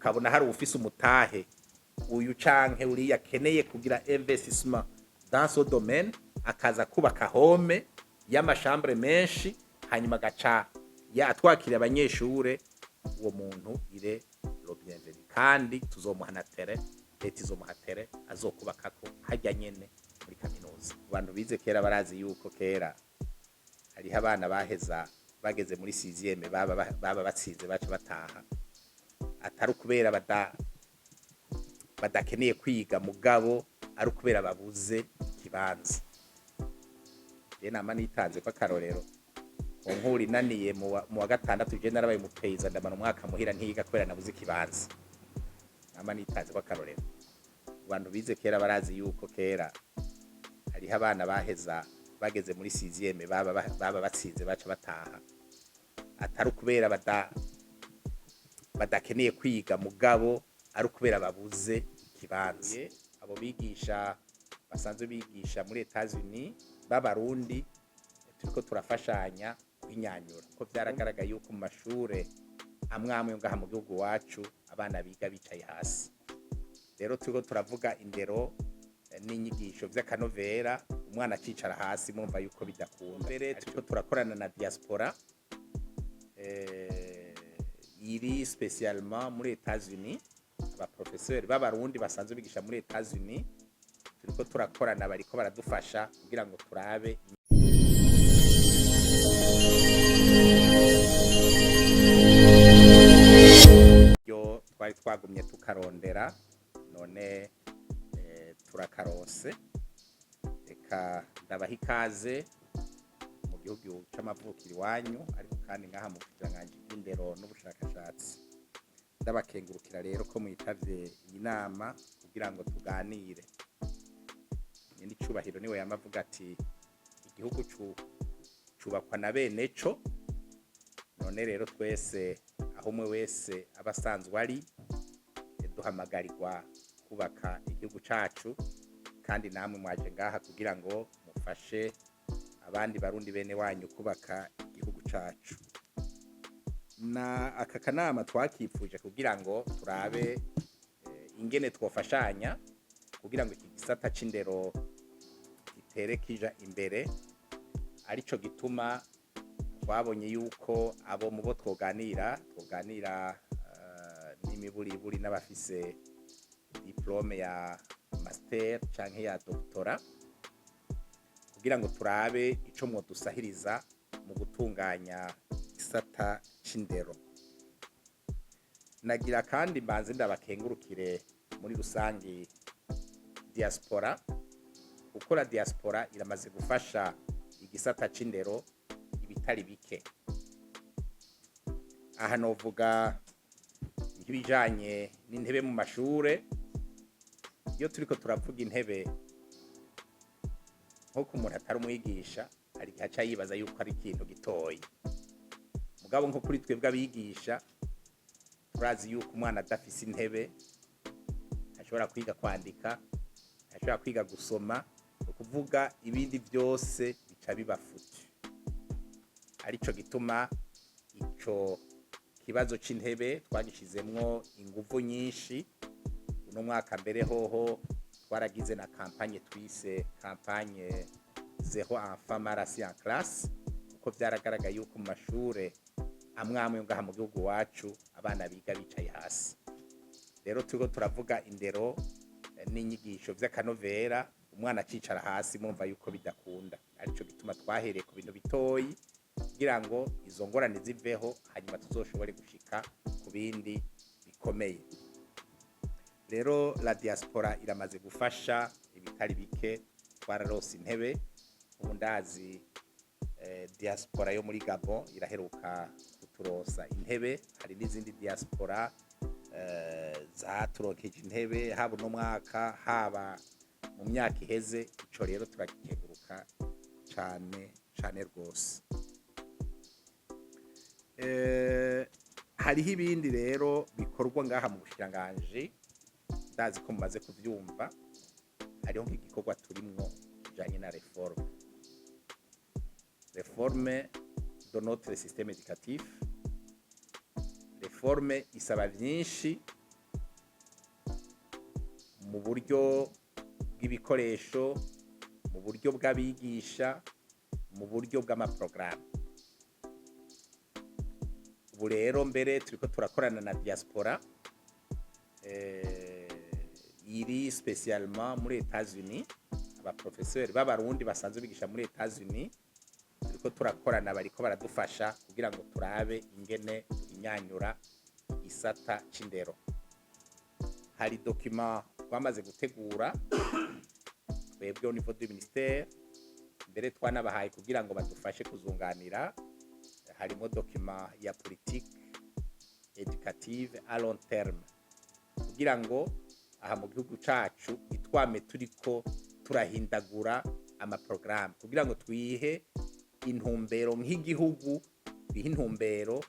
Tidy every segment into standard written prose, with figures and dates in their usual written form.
ukabona hari ufise umutahe uyu canke uriya akeneye kugira investissement dans ce domaine, akaza kubaka home y'amashambre menshi, hanyuma gaca yatwakira abanyeshure, uwo muntu ire lo bienvenu, kandi tuzomuhana tere, leta izomuha tere azokubakako hajya nyene muri kaminuza. Abantu bize kera barazi yuko kera hariho abana baheza bageze muri 6e baba batsinze baca bataha, atari ukubera badakeneye kwiga, mugabo ari ukubera babuze ikibanza. Nama nitanze ko akarorero nkuri naniye mu wa gatandatu je narabaye umupeiza ndamana umwaka muhira ntiga kubera nabuze ikibanza. Nama nitanze ko akarorero. Abantu bize kera barazi yuko kera hariho abana baheza bageze muri 6e baba batsinze baca bataha, atari ukubera badakeneye kwiga, mugabo ari ukubera babuze ikibanza. Abo bigisha basanzwe bigisha muri Etats-Unis b'abarundi turiko turafashanya kwinyanyura, ko byaragaragaye yuko mu mashure amwe ngaha mu gihugu wacu abana biga bicaye hasi. Rero turiko turavuga indero n'inyigisho vy'akanovera, umwana acicara hasi mumva yuko bidakunda. Mbere turiko turakorana na Diapora iri spécialement muri Etats-Unis, aba professeur b'abarundi basanzwe bigisha muri Etats-Unis turiko turakorana, bariko baradufasha kugira ngo turabe yo twari twagumye tukarondera, none turakarose. Reka ndabaha ikaze mu gihugu c'amavukiro iwanyu, ariko kandi ngaha mu bushikiranganje bw'indero n'ubushakashatsi. Ndabakengurukira rero ko mwitavye iyi nama kugira ngo tuganire. Ni cubahiro niwe yamavuga ati igihugu cubakwa na bene co. None rero twese aho umwe wese abasanzwe ari, duhamagarirwa kubaka igihugu cacu, kandi namwe mwaje ngaha kugira ngo mufashe abandi barundi bene wanyu kubaka igihugu cacu. Na aka kanama twakipfuje kugira ngo turabe ingene twofashanya kugira ngo iki gisata c'indero gitere kija imbere. Arico gituma twabonye yuko abo mu bo twoganira n'imiburiburi n'abafise diplome ya master canke ya doctora, kugira ngo turabe ico mwodusahiriza mu gutunganya gisata c'indero. Nagira kandi mbanze ndabakengurukire muri rusangi Diaspora, kuko la Diaspora iramaze gufasha igisata c'indero ibitari bike. Aha novuga nk'ibijanye n'intebe mu mashure. Iyo turiko turavuga intebe, nko ku muntu atari umwigisha hari igihe aca yibaza yuko ari ikintu gitoyi, mugabo nko kuri twebwe abigisha turazi yuko umwana adafise intebe ashobora kwiga kwandika, ashobora kwiga gusoma, ukuvuga ibindi byose bica bibafuti. Arico gituma ico kibazo c'intebe twagishizemwo inguvu nyinshi. Uno mwaka mbere hoho twaragize na kampanye twise kampanye zero enfant mal assis en classe, kuko byaragaragaye yuko mu mashure amwe ngaha mu gihugu wacu abana biga bicaye hasi. Rero turiko turavuga indero n'inyigisho vy'akanovera, umwana acicara hasi mumva yuko bidakunda. Arico gituma twahereye ku bintu bitoyi kugira ngo izo ngorane ziveho, hanyuma tuzoshobore gushika ku bindi bikomeye. Rero la Diaspora iramaze gufasha ibitari bike. Twararose intebe, ubu ndazi Diaspora yo muri Gabon iraheruka kuturosa intebe. Hari n'izindi Diaspora zaturonkeje intebe, haba no mwaka haba mu myaka iheze. Ico rero turagikenguruka cane rwose. Hariho ibindi rero bikorwa ngaha mu bushikiranganje, ndazi ko mumaze kuvyumva. Hariho nk'igikorwa turimwo kijanye na reforme de notre système éducatif. Reforme isaba vyinshi, mu buryo bw'ibikoresho, mu buryo bw'abigisha, mu buryo bw'amaporogaramu. Ubu rero mbere turiko turakorana na Diapora iri spécialement muri États-Unis, abaprofeseri b'abarundi basanzwe bigisha muri États-Unis, turiko turakorana bariko baradufasha kugira ngo turabe ingene inyanyura igisata c'indero. Hari document twamaze gutegura twebwe au niveau du ministère, mbere twanabahaye kugira ngo badufashe kuzunganira. Harimo document ya politique éducative à long terme kugira ngo aha mu gihugu cacu itwame turiko turahindagura amaprogaramu kugira ngo twihe intumbero nk'igihugu, twihe intumbero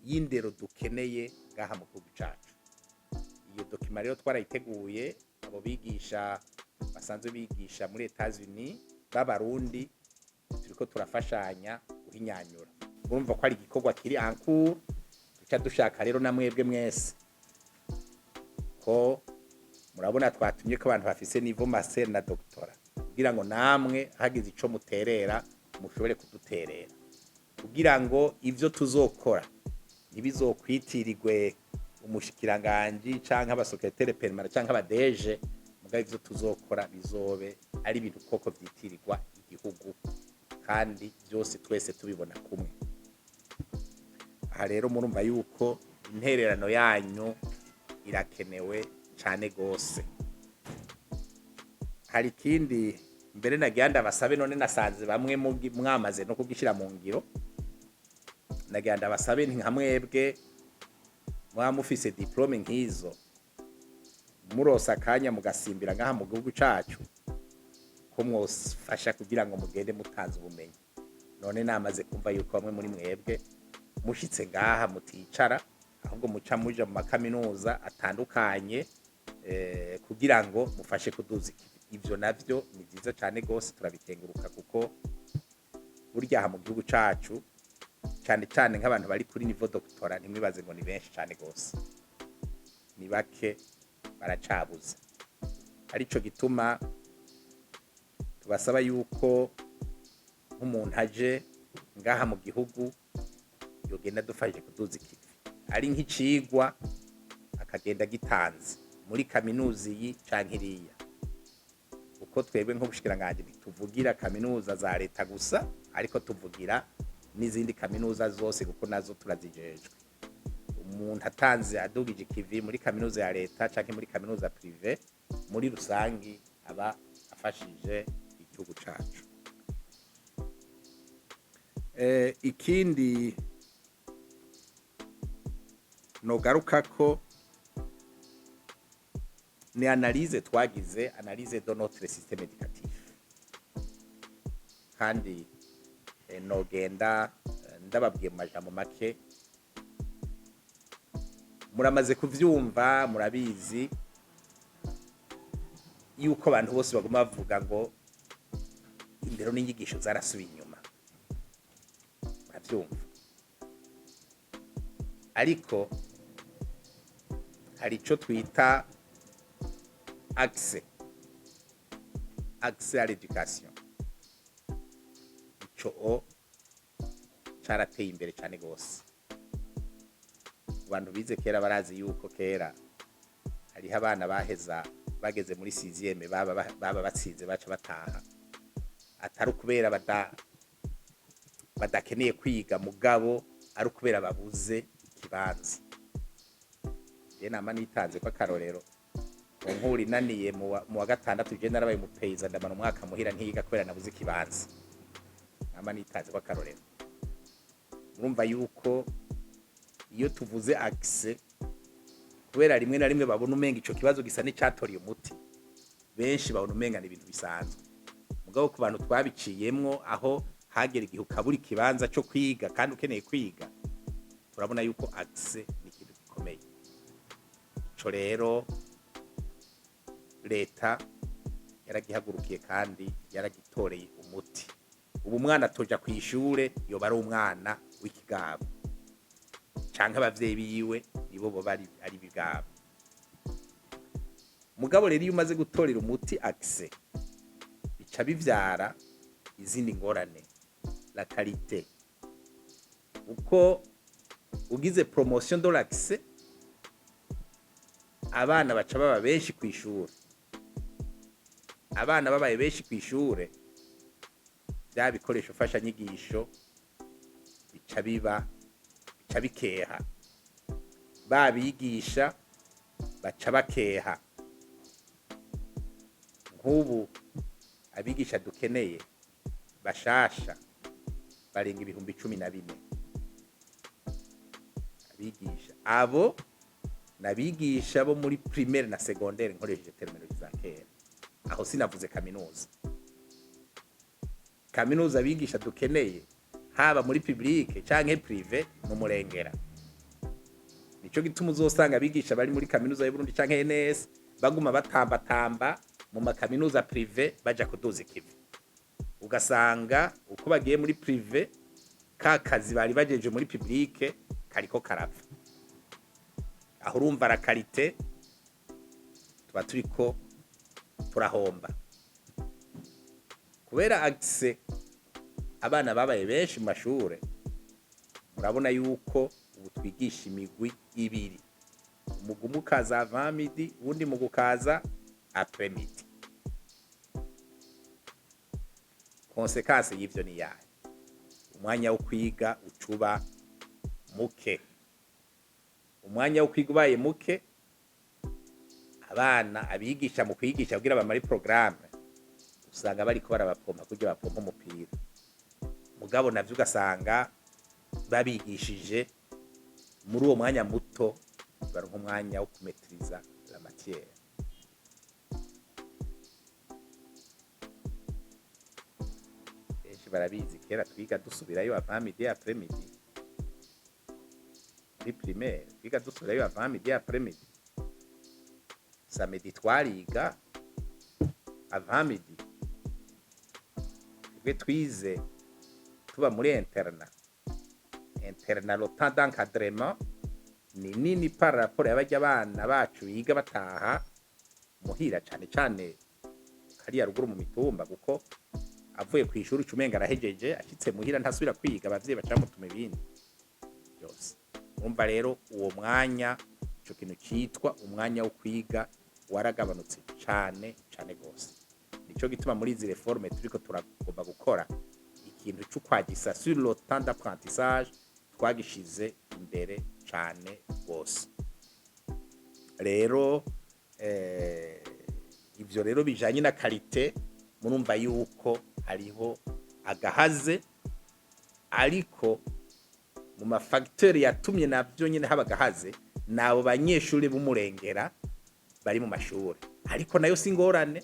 y'indero dukeneye ngaha mu gihugu cacu. Iyo document rero twarayiteguye, abo bigisha basanzwe bigisha muri États-Unis b'abarundi turiko turafashanya guhinyanyura. Urumva ko ari igikorwa kiri en cours, duca dushaka rero na mwebwe mwese ko murabona twatumye ko abantu bafise niveau master na doctora kugira ngo namwe hagize ico muterera mushobore kuduterera kugira ngo ivyo tuzokora ntibizokwitirirwe umushikiranganje canke abasekretary permanent canke abadeje, mugabe ivyo tuzokora bizobe ari ibintu koko vyitirirwa igihugu kandi byose twese tubibona kumwe. Aha rero murumva yuko intererano yanyu irakenewe cyane gose. Hari ikindi mbere nagiye ndabasabe, none nasanze bamwe mwamaze no kugishira mu ngiro. Nagiye ndabasabe nka mwebwe mwamufise diplome nk'izo, murosa akanya mugasimbira ngaha mu gihugu cacu ko mwofasha kugira ngo mugende mutanze ubumenyi. None namaze kumva yuko bamwe muri mwebwe mushitse ngaha muticara, ahubwo muca muja mu makaminuza atandukanye kugira ngo mufashe kuduza ivyo. Navyo ni byiza cyane gose, turabikenguruka kuko burya aha mu gihugu cacu cyane cyane nk'abantu bari kuri niveau doctora ntimwibaze ngo ni benshi cyane gose, ni bake, baracabuze. Arico gituma tubasaba yuko nk'umuntu aje ngaha mu gihugu yogenda dufashe kuduza ikivi, ari nk'icigwa akagenda gitanze muri kaminuza iyi canke iriya, uko twebwe nk'ubushikiranganje tuvugira kaminuza za leta gusa, ariko tuvugira n'izindi kaminuza zose kuko nazo turazijejwe. Umuntu atanze adugije ikivi muri kaminuza ya leta canke muri kaminuza prive, muri rusangi aba afashije igihugu cacu. Ikindi nogaruka ko ni analyse twagize, analyse de notre système éducatif, kandi nogenda ndababwiye mu majambo make, muramaze kuvyumva, murabizi yuko abantu bose baguma bavuga ngo indero n'inyigisho zarasubiye inyuma, muravyumva. Ariko hari ico twita accès à l'éducation, ico carateye imbere cyane gose. Abantu bize kera barazi yuko kera hariho abana baheza bageze muri 6e baba batsinze baca bataha, atari ukubera badakeneye kwiga, mugabo ari ukubera babuze ikibanza. Je nama nitanze ko akarorero nkuri naniye mu wa gatandatu, je narabaye mu peiza ndamana umwaka muhira ntiga kubera nabuze ikibanza. Nama nitanze ko akarorero. Murumva yuko iyo tuvuze accès, kubera rimwe na rimwe babona umenga ico kibazo gisa n'icatoriye umuti, benshi babona umenga ni ibintu bisanzwe, mugabo ku bantu twabiciyemwo aho hagera igihe ukabura ikibanza cyo kwiga kandi ukeneye kwiga, turabona yuko accès ni ikintu gikomeye. Ico rero leta yaragihagurukiye kandi yaragitoreye umuti. Ubu mwana toja kwishure yoba ari umwana w'ikigabo, canke abavyeyi biwe nibo bo bari ari bigabo. mugabo rero iyo umaze gutorera umuti accès bica bivyara izindi ngorane, la qualité. Uko ugize promotion de l'accès, abana baca baba benshi kw'ishure. Abana babaye benshi kw'ishure, bya bikoresho fashanyigisho bica bikeha. Babigisha baca bakeha. Nk'ubu abigisha dukeneye bashasha barenga 14,000. Abigisha abo nabigisha bo muri primaire na secondaire, nkoresheje terminologie za kera. Aho sinavuze kaminuza. Kaminuza abigisha dukeneye haba muri publique canke privé mu murengera. Nico gituma uzosanga abigisha bari muri kaminuza y'u Burundi canke NS baguma batamba mu makaminuza privé baja kuduza ikivi. Ugasanga uko bagiye muri privé ka kazi bari bajeje muri publique kariko karapfa. Aho urumva la qualité tuba turiko turahomba. Kubera accès abana babaye benshi mu mashure, murabona yuko ubu twigisha imigwi ibiri. Umugwi umwe ukaza avant midi, uwundi mugwi ukaza après midi. Konsekansi y'ivyo ni yahe? Umwanya wo kwiga ucuba muke. Umwanya wo kwiga ubaye muke, abana abigisha mu kwigisha kugira bamare programme usanga bariko barabapompa kugira bapompa umupira. Mugabo navyo ugasanga babigishije muri uwo mwanya muto, baronka umwanya wo kumetriza la matière. Benshi barabizi kera twiga dusubirayo avant midi après midi. Muri primaire twiga dusubirayo avant midi après midi. Samedi twariga avant midi. Twe twize tuba muri interna le temps d'encadrement ni nini par rapport y'abajya abana bacu biga bataha muhira cane cane kariya ruguru mu mitumba, kuko avuye ku ishuri ucumenga arahejeje ashitse muhira ntasubira kwiga, abavyeyi baca mutuma ibindi byose. Urumva rero uwo mwanya, ico kintu citwa umwanya wo kwiga waragabanutse cane gose. Nico gituma muri izi reforme turiko turagomba gukora ikintu c'ukwagisa sur le temps d'apprentissage twagishize imbere cane gose. Rero ivyo rero bijanye na qualité, murumva yuko hariho agahaze, ariko mu mafacteur yatumye navyo nyene haba gahaze nabo banyeshuri b'umurengera bari mu mashure. Ariko nayo singorane,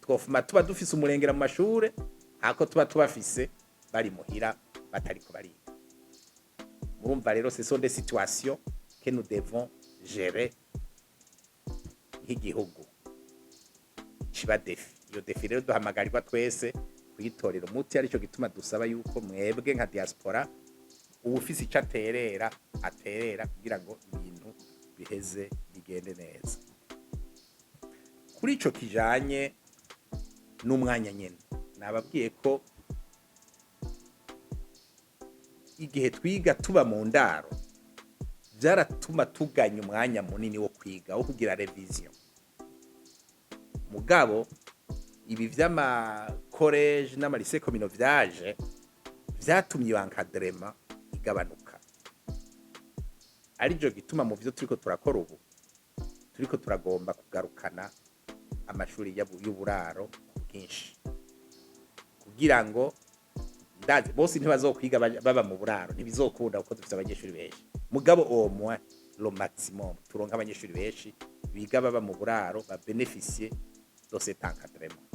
twofuma tuba dufise umurengera mu mashure ako tuba tubafise bari muhira batariko bariga. Murumva rero ce sont des situations que nous devons gérer nk'igihugu. Ciba defi. Iyo defi rero duhamagarirwa twese kuyitorera umuti, arico gituma dusaba yuko mwebwe nka diaspora ubufise ico aterera kugira ngo ibintu biheze bigende neza. Kuri ico kijanye n'umwanya nyene, nababwiye ko igihe twiga tuba mu ndaro vyaratuma tuganya umwanya munini wo kwiga, wo kugira revision. Mugabo ibi vy'ama college n'ama lycée communaux vyaje vyatumye iyo encadrement igabanuka. Arijo gituma mu vyo turiko turakora ubu turiko turagomba kugarukana amashuri y'uburaro bwinshi, kugira ngo ndazi bose ntibazokwiga baba mu buraro, ntibizokunda kuko dufite abanyeshuri benshi. Mugabo au moins le maximum turonka abanyeshuri benshi biga baba mu buraro ba bénéficier de cet encadrement.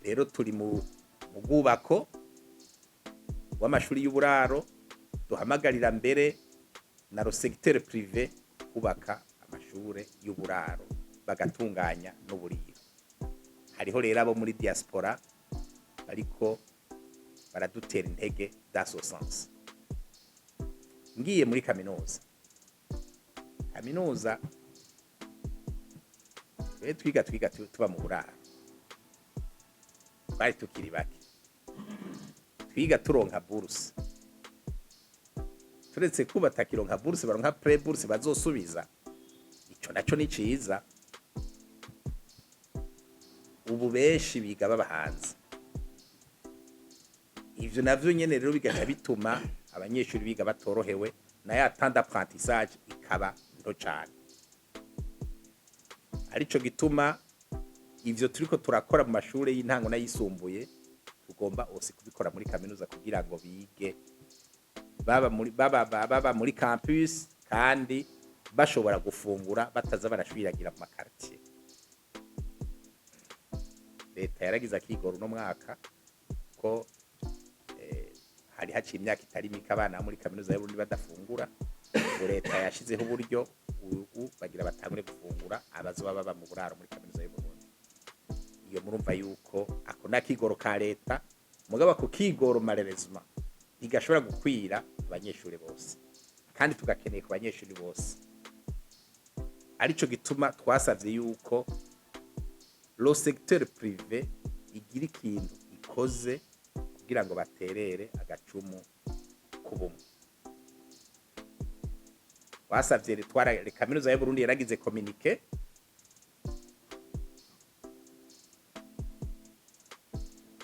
Rero turi mu bwubako w'amashuri y'uburaro, duhamagarira mbere na le secteur privé kubaka amashure y'uburaro bagatunganya n'uburiro. Hariho rero abo muri diaspora ariko baradutera intege dans ce sens. Ngiye muri kaminuza twiga tuba mu buraro bari tukiri bake twiga turonka buruse turetse kuba takironka buruse baronka pre buruse bazosubiza ico naco ni ciza ubu benshi biga baba hanze ivyo navyo nyene rero bigaca bituma abanyeshuri biga batorohewe na ya temps d'apprentissage ikaba nto cane arico gituma ivyo turiko turakora mu mashure y'intango n'ayisumbuye tugomba ose kubikora muri kaminuza kugira ngo bige baba muri campus kandi bashobora gufungura bataza barashwiragira mu makartier. Leta yaragize akigoro no mwaka ko hari haciye imyaka itari mike abana muri kaminuza y'u Burundi badafungura. Leta yashizeho uburyo ubu bagira batangure gufungura abazoba baba mu buraro muri kaminuza y'u Burundi. Iyo murumva yuko ako nakigoro ka leta mugaba ku kigoro malheureusement ntigashobora gukwira abanyeshuri bose kandi tugakeneye ku banyeshuri bose. Arico gituma twasavye yuko le secteur privé igira ikintu ikoze kugira ngo baterere agacumu kubumwe. Wasavye ritwara kaminuza y'u Burundi yaragize communiqué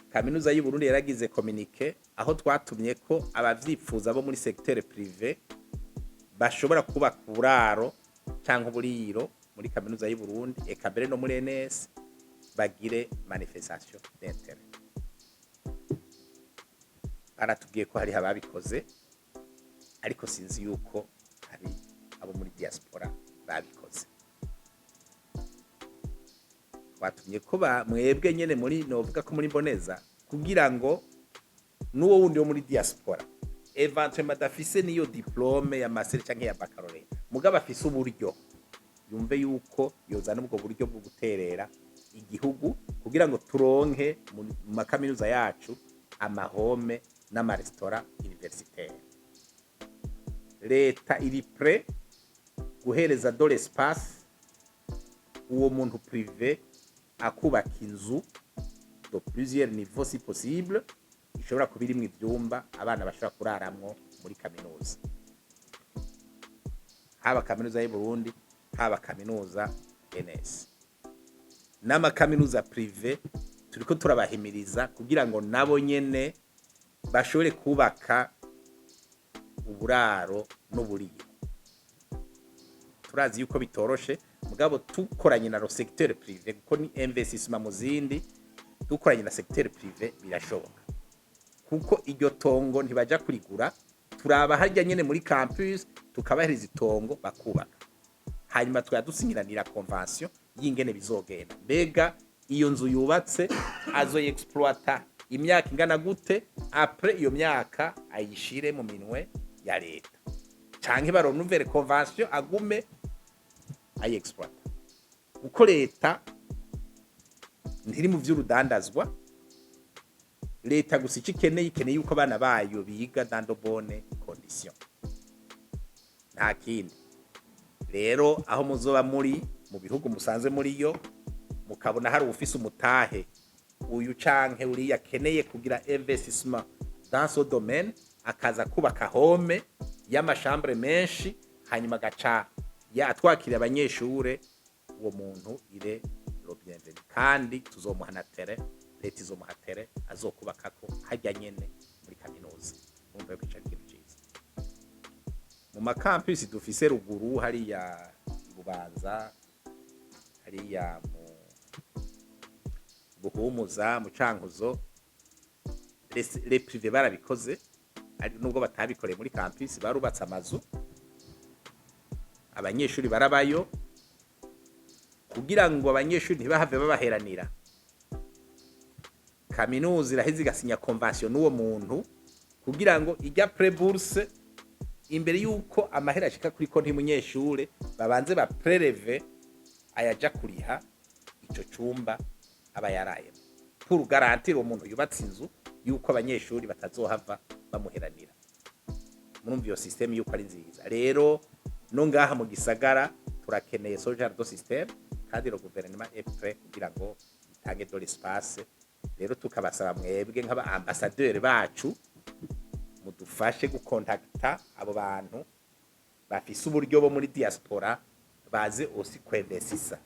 kaminuza y'u Burundi yaragize communiqué aho twatumye ko abavyifuza bo muri secteur privé bashobora kuba kuraro canke uburiro muri kaminuza y'u Burundi eka mbere no muri NS bagire manifestation d'intérêt. Baratubwiye ko hari ababikoze ariko sinzi yuko hari abo muri diaspora babikoze. Batumye ko mwebwe nyene muri novuga ko muri Mboneza kugira ngo nuwo wundi wo muri diaspora eventuellement dafise niyo diplome ya master canke ya baccalaureat mugaba afise uburyo yumve yuko yozana ubwo buryo bwo guterera igihugu kugira ngo turonke mu makaminuza yacu amahome n'amaresitora universitaire. Leta iri prêt guhereza de l'espace uwo muntu privé akubaka inzu de plusieurs niveaux si possible ishobora kubirimwe ivyumba abana bashobora kuraramwo muri kaminuza, haba kaminuza y'u Burundi haba kaminuza NS n'ama kaminuza privé. Turiko turabahimiriza kugira ngo nabo nyene bashobore kubaka uburaro n'uburiro. Turazi yuko bitoroshe mugabo tukoranye na secteur privé kuko ni investissement mu zindi dukoranye na secteur privé birashoboka kuko iryo tongo ntibaja kurigura turaba harya nyene muri campus tukabahiriza itongo bakubaka hanyuma twadusinyiranira convention y'ingene bizogenda mbega iyo nzu yubatse azo exploiter imyaka ingana gute après iyo myaka ayishire mu minwe ya leta canke baronuvere convention agume ayi exploiter uko leta ntiri mu vy'urudandazwa. Leta gusa ikeneye yuko abana bayo biga dans de bonnes conditions nta kindi. Rero aho muzoba muri mu bihugu musanze muri yo mukabona hari ufise umutahe uyu canke uri yakeneye kugira investissement dans ce domaine akaza kubaka home y'amashambre menshi hanyuma gaca yatwakira abanyeshure uwo muntu ire lo bienvenu kandi tuzomuhanatere leta izomuhatere azokubakako hajya nyene muri kaminuza. Umva ko cyari kintu cyiza mu makampus dufise ruguru hari ya Bubanza hari ya mu Buhumuza mu Cankuzo les privés barabikoze ari nubwo batabikoreye muri campus barubatse amazu abanyeshuri barabayo kugira ngo abanyeshuri ntibahave babaheranira. Kaminuza iraheze igasinya convention n'uwo muntu kugira ngo ijya pre-bourse imbere yuko amahera ashika kuri konti y'umunyeshure babanze ba preleve ayaja kuriha ico cumba aba yaraye pour garantir uwo muntu yubatse inzu yuko abanyeshuri batazohava bamuheranira. Murumva iyo system yuko ari nziza. Rero no ngaha mu gisagara turakeneye social do system kandi le gouvernement est prêt kugira ngo itange de l'espace. Rero tukabasaba mwebwe nk'aba ambassadeur bacu mudufashe gukontakta abo bantu bafise uburyo bo muri diaspora baze aussi kwevesisa.